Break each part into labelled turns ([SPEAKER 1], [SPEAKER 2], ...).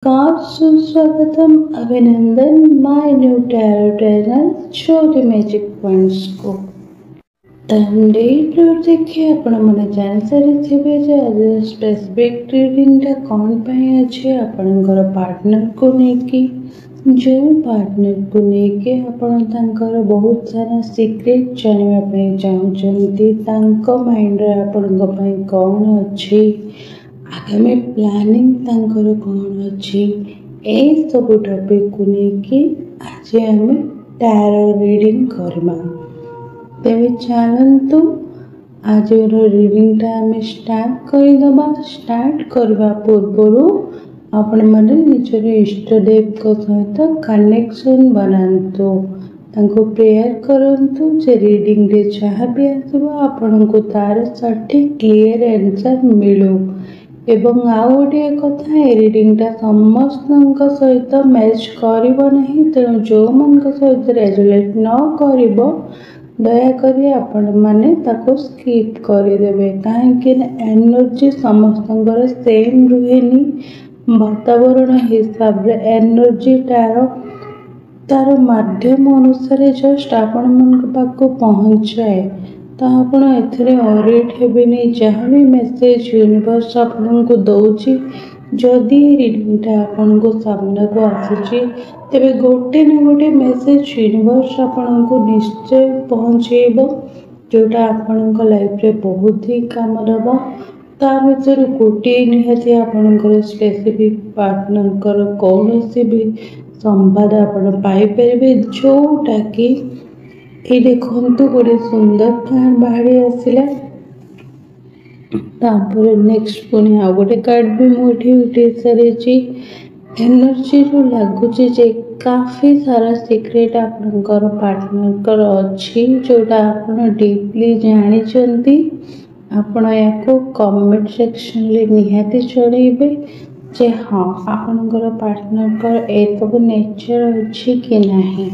[SPEAKER 1] सुस्वागतम अभिनंदन my new tarot channel Jyoti magic points को थंबनेल देखिए आपण माने जान सारिथिबे जे आज स्पेसिफिक रीडिंगटा कोन पई अछि आपनकर पार्टनर को नेकी जो पार्टनर को नेके आपण तांकर बहुत सारा सीक्रेट जानिबा पई चाहउचंती तांको माइंड रे आपनक पई कोन अछि आगामी प्लानिंग तांकर कोन अछि ए सब टॉपिक को नेकी आज हम टैरो रीडिंग करबा तेरे चलतु आज रीडिंगटा आम स्टार्ट करदबा। स्टार्ट करबा पूर्व आपण माने निजर इष्टदेव को सहित कनेक्शन बनातु तांको प्रेयर करंतु जे रीडिंग रे जहाँ भी आसबो आपण को तार सठिक क्लियर आंसर मिलू एवं आउ गोटे कथा ए रीडिंगटा समस्त सहित मैच करिबो नहीं तेणु जो मन सहित रेजोनेट न करिबो दयाकरी आपण माने ताको स्किप करदेवे कहीं एनर्जी समस्तंकर सेम रुहेनी वातावरण हिसाब रे एनर्जी तार माध्यम अनुसार जस्ट आपण मन पाखु पहुंचाए तो आपण एथरे ऑरिट हेबेनी जहाँ भी मेसेज यूनिवर्स आपण को दउची जदि रीडिंगटा आपण को सामने को आसी तेबे गोटे न गोटे मेसेज यूनिवर्स आपण को निश्चय पहुंचेबो जोटा आपण को लाइफ रे बहुत ही काम दबो ता भीतर गोटे निहाती आपण को स्पेसिफिक पार्टनर कर कौनसी भी संवाद आपण पाई परिबे जोटा कि ये देखंतु गोटे सुंदर कार्ड बाहरी आसिला तापर नेक्स्ट पुणी आ गोटे कार्ड भी मुठी उठी सारी एनर्जी रो लागुची जे काफी सारा सीक्रेट आपनकर पार्टनर कर अछि जोटा आपण डीपली जानि चंती आपण याको कमेंट सेक्शन ले निहाती चढ़ेबे जे हां आपनकर पार्टनर कर ए सब नेचर अछि कि नाही।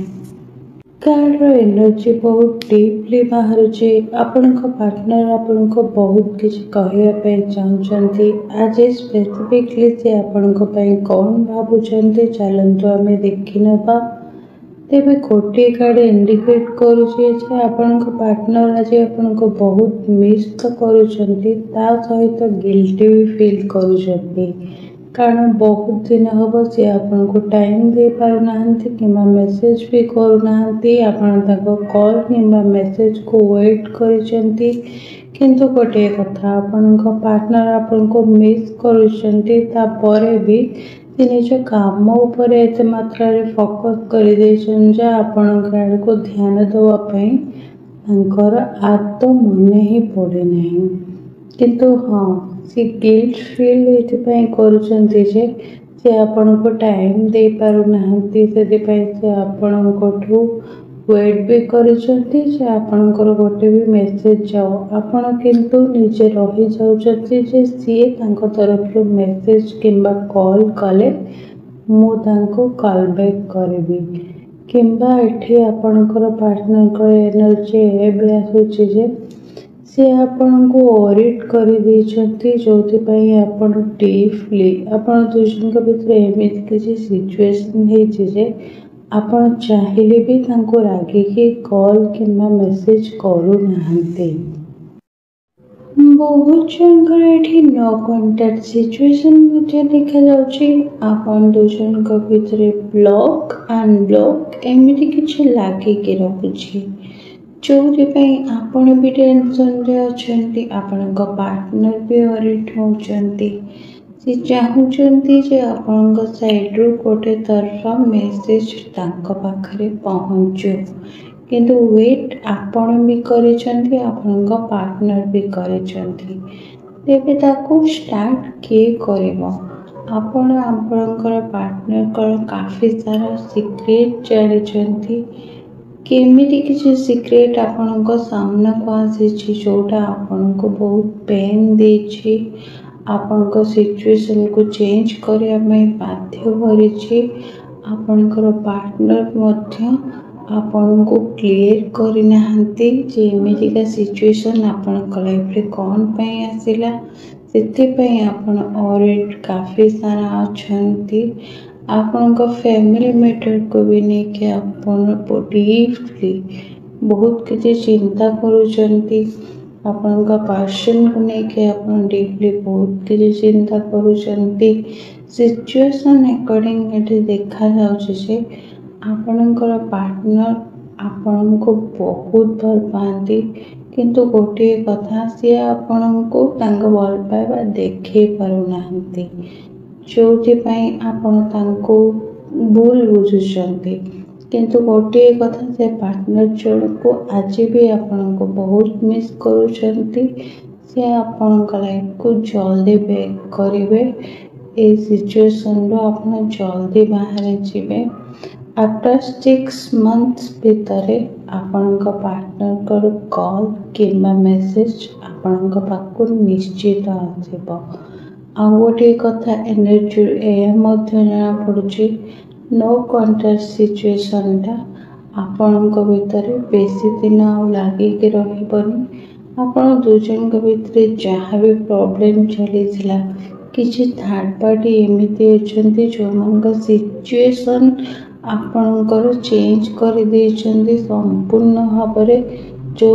[SPEAKER 1] कार्ड रो एनर्जी बहुत डीपली बाहर जे आपनक पार्टनर आपनक बहुत किछ कहया पे चाहउचंती आज स्पेसिफिकली से आपनक पे कोन भाबुचंती चलंतु हमें देखि नबा तेबे कोटी कार्ड इंडिकेट करूचे जे आपनक पार्टनर आज आपनक बहुत मिस तो करूचंती ता सहित गिल्टी भी फील करूचंती कारण बहुत दिन हम सी आपन को टाइम दे पार नाहंती किंबा मेसेज भी करू नाहंती आपण ताको कॉल किंबा मेसेज को वेट करिसंती किंतु गोटे कथा आपण को पार्टनर आपण को मिस करिसंती ता परे भी निज काम ऊपर एते मात्रा रे फोकस करि देछन जे आपण गाड को ध्यान देवा पई तांकर आत्म मने ही पड़े नहीं किंतु हाँ सी गिल्ट फील एथि करुचंती जे से आपण को टाइम दे पारु नाहंती सेदि पई से आपण कोठू वेट भी करिसंती जे आपण को गोटे भी मेसेज जाओ आपण किंतु निजे रही जाउचंती जे सी तांको तरफ रो मेसेज किंबा कॉल कले मु तांको कॉल बैक करबी किंबा एठी आपण को पार्टनर को एनर्जी एबे आसुची जे से आपण को ऑरिट करि देछंती जोथि पई आपण डीपली आपण दुजन के भीतर एमिति किछि सिचुएशन हे जे आपण चाहिले भी तांको रागी के कॉल किंबा मेसेज करू नाहंते बहुत जनकर एठी नो कांटेक्ट सिचुएशन मुझे देखा जाउची आपण दुजन के भीतर ब्लॉक अनब्लॉक एमिति किछि लागी के रखुची जोथि आपण भी टेंशन रे अछंती आपनक पार्टनर भी ऑरिट होचंती से चाहउचंती जे आपनक साइड रो कोटे तरह मेसेज तांक पाखरे पहुंचो किंतु वेट आपण भी करिसंती आपनक पार्टनर भी करिसंती तेबे ताको स्टार्ट के करबो आपण आपनकर पार्टनर कर काफी सारा सीक्रेट जानिसंती केमिति किछि सीक्रेट आपनक सामना को आसी जोटा आपनक बहुत पेन देछि आपनक सिचुएशन को चेंज करिया में बाध्य करिछि आपनकर पार्टनर मध्य आपनको क्लियर करि नाहंती जे एमिति का सिचुएशन आपनक लाइफ रे कोन पई आसिला ସେଥିପାଇଁ ଆପଣ ଅରିଡ୍ काफी सारा अछंती आपणक फैमिली मैटर को भी नहीं आपण डीपली बहुत किसी चिंता करूचंती आपणक पर्सन को लेके आपण डीपली बहुत किसी चिंता करूचंती सिचुएशन अकॉर्डिंग एठी देखा जाउछ जे आपणकर पार्टनर आपण को बहुत भल पाती किंतु गोटे कथा सी आपण को तांग भल पाइबा देखै पारुनांती जोथिपाई आपण तांको भूल बुझुचंती किंतु गोटे कथा से पार्टनर जन को आज भी आपण को बहुत मिस करूचंती से आपण लाइफ को जल्दी बैक करेंगे ए सिचुएशन रो आपण जल्दी बाहर जीवे आफ्टर 6 months भितर आपण पार्टनर कर कॉल किंबा मेसेज आपण पाखु निश्चित आसब आ गोटे कथा एनर्जी जना पड़ुची नो कॉन्टैक्ट सिचुएशन टा आपण भितर बेसी दिन लगिक रही आपण दुजन भितर जहाँ भी प्रॉब्लम चली किसी थर्ड पार्टी एमती अच्छा जो मान सिचुएशन आपणकर चेंज कर देइछन्ती संपूर्ण भाव जो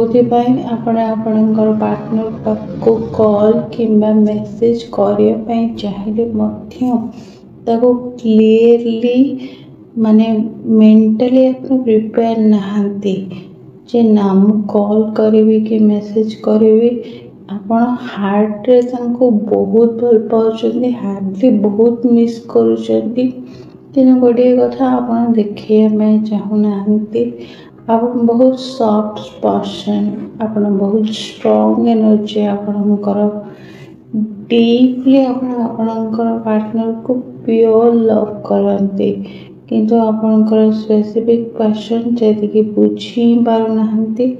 [SPEAKER 1] आपणकर पार्टनर को कॉल किंबा मेसेज करने चाहिए क्लियरली माने मेंटली आप प्रिपेयर नहांती जे ना मु कॉल करी कि मेसेज करी आपण हार्ट रे तांको बहुत भल पाउछन्ती हार्टली बहुत मिस करूछन्ती किन गोटे कथा आपण देखिए मैं चाहूना आप बहुत सॉफ्ट पर्सन आपण बहुत स्ट्रांग एनर्जी आपणकर डीपली आपणकर पार्टनर को प्योर लव करते किंतु आपणकर स्पेसिफिक पर्सन जैसे बुझी पारुनाहांती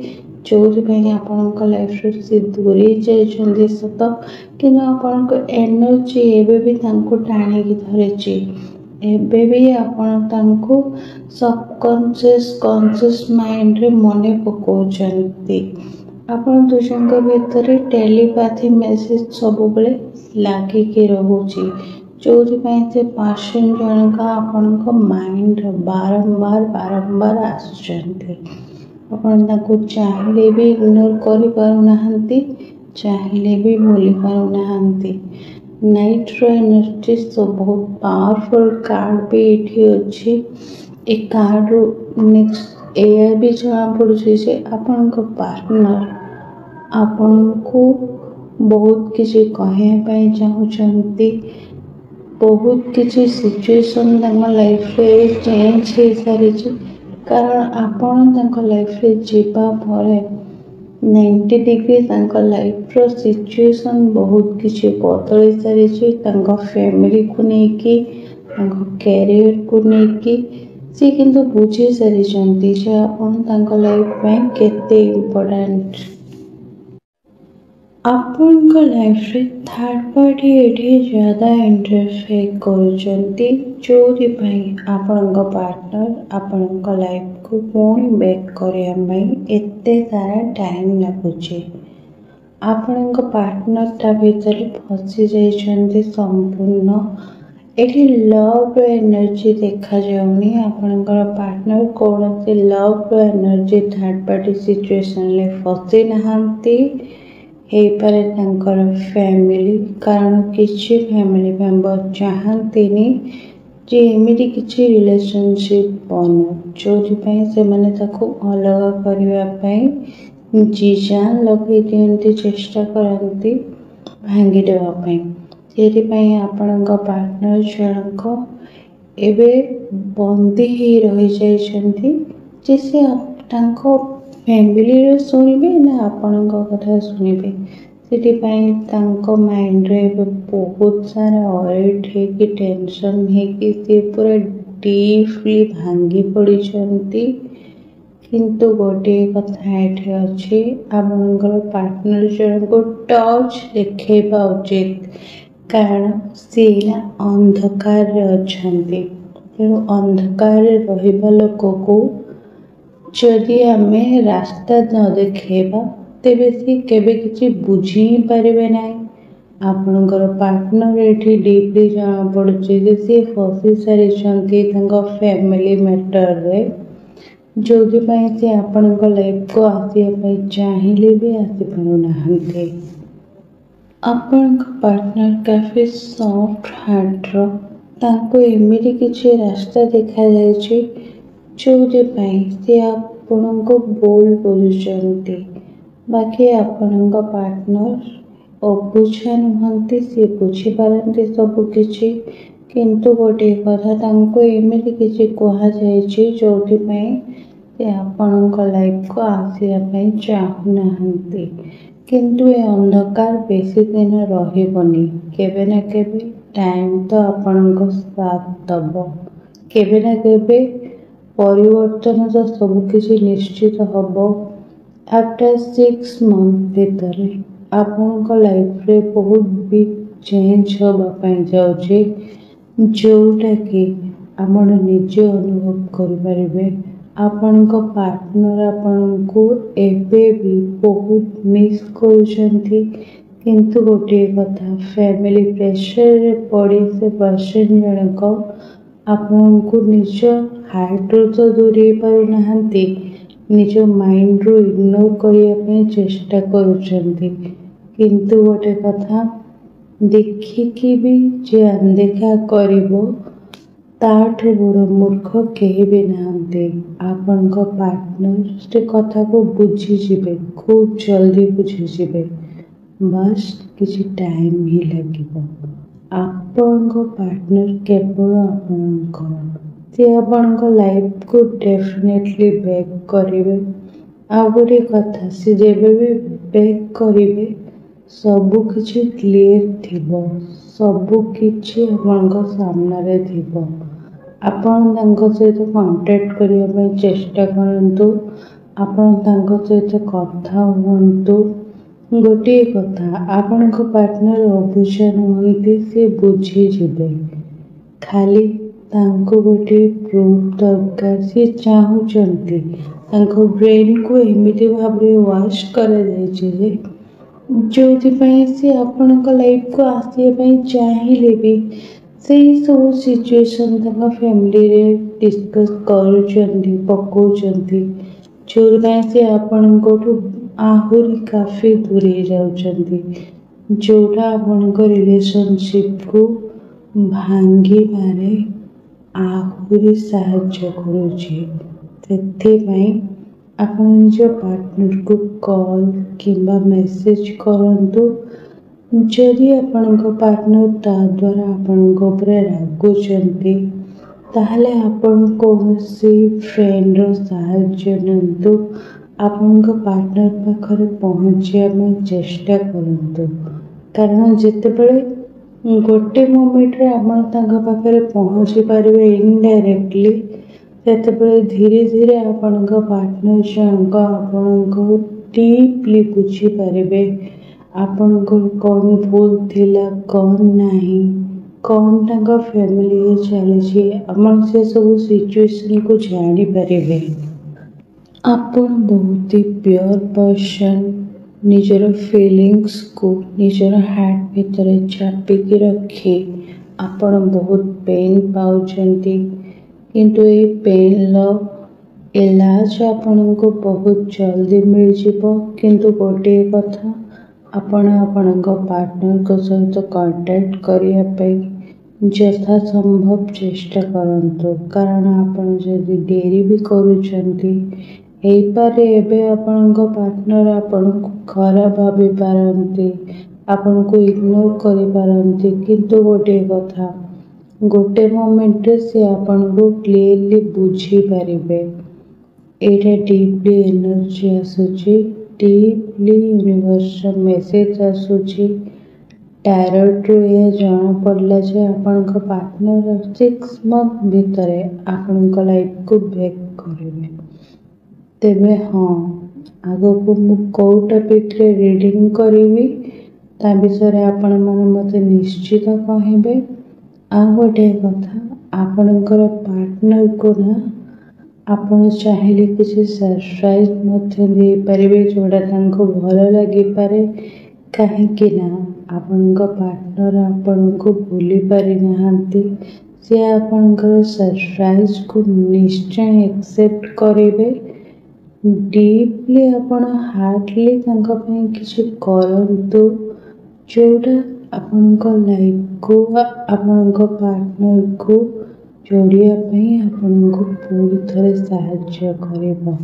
[SPEAKER 1] जो आपणक लाइफ रे से दूरी जाइछन्ती सत कि आपणक एनर्जी एबे भी तांको टाणिकी धरिछि एबे भी आपण तांको सबकॉन्शियस कॉन्शियस माइंड रे मने पकोचंती आपण दुजनक भितर टेलीपैथी मैसेज सब बेले लागी के रहउची जो से पर्सन जनका आपणक माइंड बारंबार बारंबार आसुचंती आपण ताको चाहिले भी इग्नोर करि पारुनाहांती चाहिले भी भूली पारुनाहांती नाइट रो एनर्जी तो बहुत पावरफुल कार्ड भी ये अच्छी एक कार्ड नेक्स्ट एयर भी जना पड़ुछि जे आपन को पार्टनर आपन को बहुत किसी कहे पाई चाहूचंती बहुत किसी सिचुएशन तंग लाइफ रे चेंज हो सारी कारण आपण तंग लाइफ रे जीवा परे 90 डिग्री लाइफ रो सिचुएशन बहुत किसी बदल सारी फैमिली को लेकिन कैरियर को लेकिन सी किंतु बुझी सारी आपण लाइफ में केते इम्पोर्टेंट आपण लाइफ रे थर्ड पार्टी एठी ज्यादा इंटरफेयर करूचंती जोरी भाई आपण पार्टनर आपण लाइफ को पुणी बैक करिया भाई एते सारा टाइम लागुचे आपण पार्टनर ता भीतर फसी जाइछन्ती संपूर्ण एठी लव रो एनर्जी देखा जाउनी आपण पार्टनर कौन से लव रो एनर्जी थर्ड पार्टी सिचुएशन ले फसी नहांती हे पारे तांकर फैमिली कारण किसी फैमिली मेंबर चाहंतीनी जे एमिति किसी रिलेशनशिप बनू जो से माने ताको अलग करबा पई जी जान लगे दियंती चेष्टा करंती भांगी देबा पई सेति पई आपनका पार्टनर जनक एबे बंदी ही रही जाइछन्ती जैसे तांको फैमिली रे सुनिबे ना आपनका कथा सुनिबे सेति पई तांको माइंड रे बहुत सारा ऑर्ड है कि टेंशन है कि से पूरा डीपली भांगी पड़ी छंती किंतु गोटे कथा एठे अछि आपनकर पार्टनर जन को टच देखैबा उचित कारण सेला अंधकार रे अछंती तेणु अंधकार रे रहिबा लोक को जदि आमे रास्ता न देखेबा तेबे से केबे किछि बुझी पारिबे नाही ଆପଣଙ୍କର ପାର୍ଟନର ଏଠି ଡିପଲି ଜଣାପଡ଼ୁଛି ଯେ ସିଏ ଫସି ସାରିଛନ୍ତି ତାଙ୍କ ଫ୍ୟାମିଲି ମ୍ୟାଟରରେ, ଯେଉଁଥିପାଇଁ ସେ ଆପଣଙ୍କ ଲାଇଫକୁ ଆସିବା ପାଇଁ ଚାହିଁଲେ ବି ଆସିପାରୁନାହାନ୍ତି। ଆପଣଙ୍କ ପାର୍ଟନର କାଫି ସଫ୍ଟ ହାର୍ଟର। ତାଙ୍କୁ ଏମିତି କିଛି ରାସ୍ତା ଦେଖାଯାଇଛି ଯେଉଁଥିପାଇଁ ସେ ଆପଣଙ୍କୁ ଭୁଲ ବୁଝୁଛନ୍ତି। ବାକି ଆପଣଙ୍କ ପାର୍ଟନର ଅବୁଝା ନୁହନ୍ତି, ସିଏ ବୁଝିପାରନ୍ତି ସବୁ କିଛି। କିନ୍ତୁ ଗୋଟିଏ କଥା ତାଙ୍କୁ ଏମିତି କିଛି କୁହାଯାଇଛି ଯେଉଁଥିପାଇଁ ସେ ଆପଣଙ୍କ ଲାଇଫକୁ ଆସିବା ପାଇଁ ଚାହୁଁନାହାନ୍ତି। କିନ୍ତୁ ଏ ଅନ୍ଧକାର ବେଶୀ ଦିନ ରହିବନି। କେବେ ନା କେବେ ଟାଇମ୍ ତ ଆପଣଙ୍କ ସାଥ ଦେବ। କେବେ ନା କେବେ ପରିବର୍ତ୍ତନ ତ ସବୁକିଛି ନିଶ୍ଚିତ ହେବ। ଆଫ୍ଟର 6 months ଭିତରେ ଆପଣଙ୍କ ଲାଇଫରେ ବହୁତ ବିଗ୍ ଚେଞ୍ଜ ହେବା ପାଇଁ ଯାଉଛି, ଯେଉଁଟାକି ଆପଣ ନିଜେ ଅନୁଭବ କରିପାରିବେ। ଆପଣଙ୍କ ପାର୍ଟନର ଆପଣଙ୍କୁ ଏବେ ବି ବହୁତ ମିସ୍ କରୁଛନ୍ତି। କିନ୍ତୁ ଗୋଟିଏ କଥା, ଫ୍ୟାମିଲି ପ୍ରେସରରେ ପଡ଼ି ସେ ପର୍ସନ ଜଣକ ଆପଣଙ୍କୁ ନିଜ ହାର୍ଟରୁ ତ ଦୂରେଇ ପାରୁନାହାନ୍ତି, ନିଜ ମାଇଣ୍ଡରୁ ଇଗ୍ନୋର କରିବା ପାଇଁ ଚେଷ୍ଟା କରୁଛନ୍ତି। କିନ୍ତୁ ଗୋଟେ କଥା, ଦେଖିକି ବି ଯେ ଅଣଦେଖା କରିବ ତାଠୁ ବଡ଼ ମୂର୍ଖ କେହି ବି ନାହାନ୍ତି। ଆପଣଙ୍କ ପାର୍ଟନର ସେ କଥାକୁ ବୁଝିଯିବେ, ଖୁବ୍ ଜଲ୍ଦି ବୁଝିଯିବେ। ବାସ୍ କିଛି ଟାଇମ୍ ହିଁ ଲାଗିବ। ଆପଣଙ୍କ ପାର୍ଟନର କେବଳ ଆପଣଙ୍କର। ସେ ଆପଣଙ୍କ ଲାଇଫକୁ ଡେଫିନେଟଲି ବ୍ୟାକ୍ କରିବେ। ଆଉ ଗୋଟିଏ କଥା, ସେ ଯେବେ ବି ବ୍ୟାକ୍ କରିବେ ସବୁ କିଛି କ୍ଲିୟର ଥିବ, ସବୁ କିଛି ଆପଣଙ୍କ ସାମ୍ନାରେ ଥିବ। ଆପଣ ତାଙ୍କ ସହିତ କଣ୍ଟାକ୍ଟ କରିବା ପାଇଁ ଚେଷ୍ଟା କରନ୍ତୁ। ଆପଣ ତାଙ୍କ ସହିତ କଥା ହୁଅନ୍ତୁ। ଗୋଟିଏ କଥା, ଆପଣଙ୍କ ପାର୍ଟନର ଅବୁଝା ନୁହନ୍ତି, ସେ ବୁଝିଯିବେ। ଖାଲି ତାଙ୍କୁ ଗୋଟିଏ ପ୍ରୁଫ୍ ଦରକାର। ସିଏ ଚାହୁଁଛନ୍ତି, ତାଙ୍କ ବ୍ରେନ୍କୁ ଏମିତି ଭାବରେ ୱାଶ୍ କରାଯାଇଛି ଯେ ଯେଉଁଥିପାଇଁ ସେ ଆପଣଙ୍କ ଲାଇଫକୁ ଆସିବା ପାଇଁ ଚାହିଁଲେ ବି ସେଇ ସବୁ ସିଚୁଏସନ୍ ତାଙ୍କ ଫ୍ୟାମିଲିରେ ଡିସ୍କସ୍ କରୁଛନ୍ତି, ପକାଉଛନ୍ତି, ଯେଉଁଥିପାଇଁ ସେ ଆପଣଙ୍କଠୁ ଆହୁରି କାଫି ଦୂରେଇ ଯାଉଛନ୍ତି, ଯେଉଁଟା ଆପଣଙ୍କ ରିଲେସନସିପ୍କୁ ଭାଙ୍ଗିବାରେ ଆହୁରି ସାହାଯ୍ୟ କରୁଛି। ସେଥିପାଇଁ ଆପଣ ନିଜ ପାର୍ଟନରକୁ କଲ୍ କିମ୍ବା ମେସେଜ କରନ୍ତୁ। ଯଦି ଆପଣଙ୍କ ପାର୍ଟନର ତା ଦ୍ୱାରା ଆପଣଙ୍କ ଉପରେ ରାଗୁଛନ୍ତି, ତାହେଲେ ଆପଣ କୌଣସି ଫ୍ରେଣ୍ଡର ସାହାଯ୍ୟ ନିଅନ୍ତୁ। ଆପଣଙ୍କ ପାର୍ଟନର ପାଖରେ ପହଞ୍ଚିବା ପାଇଁ ଚେଷ୍ଟା କରନ୍ତୁ। କାରଣ ଯେତେବେଳେ ଗୋଟେ ମୋମେଣ୍ଟରେ ଆପଣ ତାଙ୍କ ପାଖରେ ପହଞ୍ଚି ପାରିବେ ଇନଡାଇରେକ୍ଟଲି, ସେତେବେଳେ ଧୀରେ ଧୀରେ ଆପଣଙ୍କ ପାର୍ଟନର ଜଣକ ଆପଣଙ୍କୁ ଡିପଲି ବୁଝିପାରିବେ। ଆପଣଙ୍କର କ'ଣ ଭୁଲ ଥିଲା, କ'ଣ ନାହିଁ, କ'ଣ ତାଙ୍କ ଫ୍ୟାମିଲିରେ ଚାଲିଛି, ଆପଣ ସେସବୁ ସିଚୁଏସନ୍କୁ ଜାଣିପାରିବେ। ଆପଣ ବହୁତ ହି ପ୍ୟୋର ପର୍ସନ୍। ନିଜର ଫିଲିଙ୍ଗସକୁ ନିଜର ହାର୍ଟ ଭିତରେ ଚାପିକି ରଖି ଆପଣ ବହୁତ ପେନ୍ ପାଉଛନ୍ତି। କିନ୍ତୁ ଏଇ ପେନ୍ର ଇଲାଜ ଆପଣଙ୍କୁ ବହୁତ ଜଲ୍ଦି ମିଳିଯିବ। କିନ୍ତୁ ଗୋଟିଏ କଥା, ଆପଣ ଆପଣଙ୍କ ପାର୍ଟନରଙ୍କ ସହିତ କଣ୍ଟାକ୍ଟ କରିବା ପାଇଁ ଯଥାସମ୍ଭବ ଚେଷ୍ଟା କରନ୍ତୁ। କାରଣ ଆପଣ ଯଦି ଡେରି ବି କରୁଛନ୍ତି, ହେଇପାରେ ଏବେ ଆପଣଙ୍କ ପାର୍ଟନର ଆପଣଙ୍କୁ ଖରାପ ଭାବିପାରନ୍ତି, ଆପଣଙ୍କୁ ଇଗ୍ନୋର କରିପାରନ୍ତି। କିନ୍ତୁ ଗୋଟିଏ କଥା, ଗୋଟେ ମୋମେଣ୍ଟରେ ସେ ଆପଣଙ୍କୁ କ୍ଲିୟରଲି ବୁଝିପାରିବେ। ଏଇଟା ଡିପଲି ଏନର୍ଜି ଆସୁଛି, ଡିପଲି ୟୁନିଭର୍ସର ମେସେଜ ଆସୁଛି। ଟାରୋଟରୁ ଏହା ଜଣାପଡ଼ିଲା ଯେ ଆପଣଙ୍କ ପାର୍ଟନର 6 months ଭିତରେ ଆପଣଙ୍କ ଲାଇଫକୁ ବ୍ୟାକ୍ କରିବେ। ତେବେ ହଁ, ଆଗକୁ ମୁଁ କେଉଁ ଟପିକରେ ରିଡ଼ିଂ କରିବି ତା ବିଷୟରେ ଆପଣମାନେ ମୋତେ ନିଶ୍ଚିତ କହିବେ। ଆଉ ଗୋଟିଏ କଥା, ଆପଣଙ୍କର ପାର୍ଟନରକୁ ନା ଆପଣ ଚାହିଁଲେ କିଛି ସରପ୍ରାଇଜ୍ ମଧ୍ୟ ଦେଇପାରିବେ, ଯେଉଁଟା ତାଙ୍କୁ ଭଲ ଲାଗିପାରେ। କାହିଁକି ନା ଆପଣଙ୍କ ପାର୍ଟନର ଆପଣଙ୍କୁ ଭୁଲି ପାରିନାହାନ୍ତି। ସେ ଆପଣଙ୍କର ସରପ୍ରାଇଜକୁ ନିଶ୍ଚୟ ଏକ୍ସେପ୍ଟ କରିବେ। ଡିପଲି ଆପଣ ହାର୍ଟଲି ତାଙ୍କ ପାଇଁ କିଛି କରନ୍ତୁ, ଯେଉଁଟା ଆପଣଙ୍କ ଲାଇଫକୁ ଆପଣଙ୍କ ପାର୍ଟନରକୁ ଯୋଡ଼ିବା ପାଇଁ ଆପଣଙ୍କୁ ପୁଣି ଥରେ ସାହାଯ୍ୟ କରିବ।